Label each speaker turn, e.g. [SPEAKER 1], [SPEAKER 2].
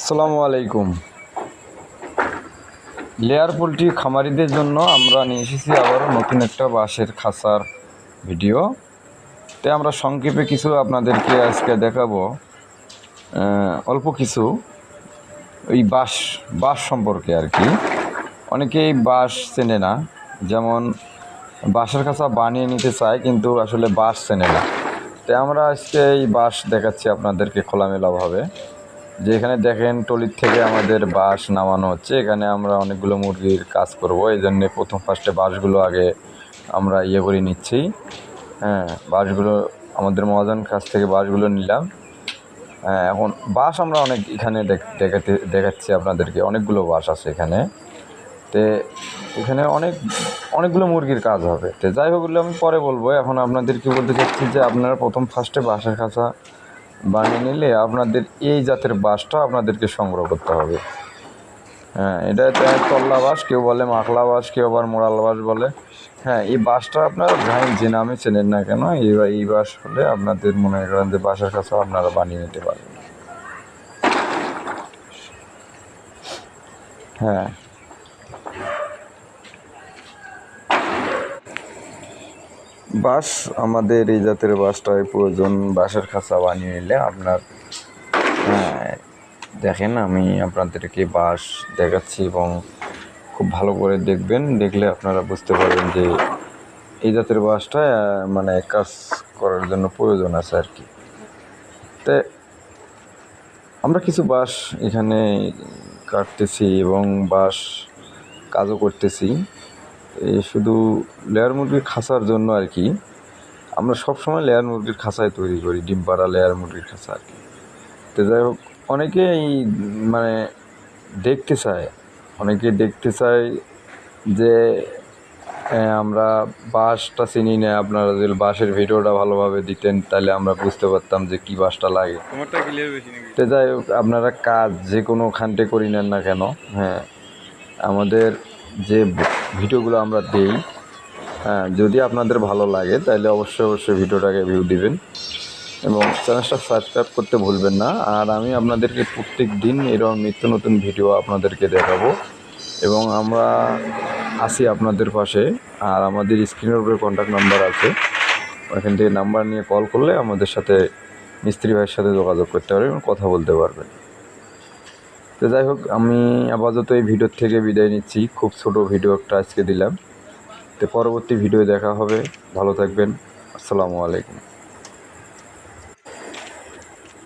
[SPEAKER 1] আসসালামু আলাইকুম। Layer poultry খামারিদের জন্য আমরা নিয়ে এসেছি আবারও নতুন একটা বাঁশের খাঁচার ভিডিও। তাই আমরা সংক্ষেপে কিছু আপনাদেরকে আজকে দেখাবো, অল্প কিছু ওই বাঁশ সম্পর্কে আর কি। অনেকেই বাঁশ চেনে না, যেমন বাঁশের খাঁচা বানিয়ে নিতে চায় কিন্তু আসলে বাঁশ চেনে না। তাই আমরা আজকে এই বাঁশ দেখাচ্ছি আপনাদেরকে খোলামেলাভাবে, যে এখানে দেখেন টলির থেকে আমাদের বাঁশ নামানো হচ্ছে। এখানে আমরা অনেকগুলো মুরগির কাজ করব, এই জন্যে ফার্স্টে বাঁশগুলো আগে আমরা করে নিচ্ছি। বাঁশগুলো আমাদের মহাজন কাছ থেকে বাঁশগুলো নিলাম। এখন বাঁশ আমরা অনেক এখানে দেখাচ্ছি আপনাদেরকে, অনেকগুলো বাঁশ আছে এখানে। তো এখানে অনেকগুলো মুরগির কাজ হবে। তো যাই হোক, আমি পরে বলবো। এখন আপনাদেরকে বলতে চাচ্ছি যে আপনারা ফার্স্টে বাঁশের খাঁচা বানিয়ে নিলে আপনাদের এই জাতের বাঁশটা আপনাদেরকে সংগ্রহ করতে হবে। এটা তল্লা বাঁশ, কেউ বলে মাখলা বাঁশ, কেউ আবার মোড়াল বাঁশ বলে। এই বাঁশটা আপনারা যে নামে চেনেন না কেন, এই বাঁশ হলে আপনাদের মনে করেন যে বাঁশের কাছে আপনারা বানিয়ে নিতে পারবেন। বাঁশ আমাদের এই জাতের বাঁশটাই প্রয়োজন বাঁশের খাঁচা বানিয়ে নিলে আপনার। দেখেন, আমি আপনাদেরকে বাঁশ দেখাচ্ছি এবং খুব ভালো করে দেখবেন, দেখলে আপনারা বুঝতে পারবেন যে এই জাতের বাঁশটা মানে কাজ করার জন্য প্রয়োজন আছে আর কি। তো আমরা কিছু বাঁশ এখানে কাটতেছি এবং বাঁশ কাজও করতেছি, শুধু লেয়ার মুরগির খাঁচার জন্য আর কি। আমরা সবসময় লেয়ার মুরগির খাঁচায় তৈরি করি, ডিম পাড়া লেয়ার মুরগির খাঁচা আর কি। তো যাই হোক, অনেকেই মানে দেখতে চায় যে আমরা বাঁশটা চিনি না। আপনারা যদি বাঁশের ভিডিওটা ভালোভাবে দিতেন তাহলে আমরা বুঝতে পারতাম যে কী বাঁশটা লাগে। তো যাই হোক, আপনারা কাজ যে কোনো খান্টে করি নেন না কেন, আমাদের যে ভিডিওগুলো আমরা দেই, যদি আপনাদের ভালো লাগে তাহলে অবশ্যই ভিডিওটাকে ভিউ দিবেন এবং চ্যানেলটা সাবস্ক্রাইব করতে ভুলবেন না। আর আমি আপনাদেরকে প্রত্যেক দিন এরকম নিত্য নতুন ভিডিও আপনাদেরকে দেখাবো এবং আমরা আসি আপনাদের পাশে। আর আমাদের স্ক্রিনের উপরে কন্ট্যাক্ট নাম্বার আছে, ওখান থেকে নাম্বার নিয়ে কল করলে আমাদের সাথে মিস্ত্রি ভাইয়ের সাথে যোগাযোগ করতে পারবেন, কথা বলতে পারবেন। তো যাই হোক, আমি আপাতত এই ভিডিওর থেকে বিদায় নিচ্ছি। খুব ছোট ভিডিও একটা আজকে দিলাম। তো পরবর্তী ভিডিও দেখা হবে। ভালো থাকবেন। আসসালামু আলাইকুম।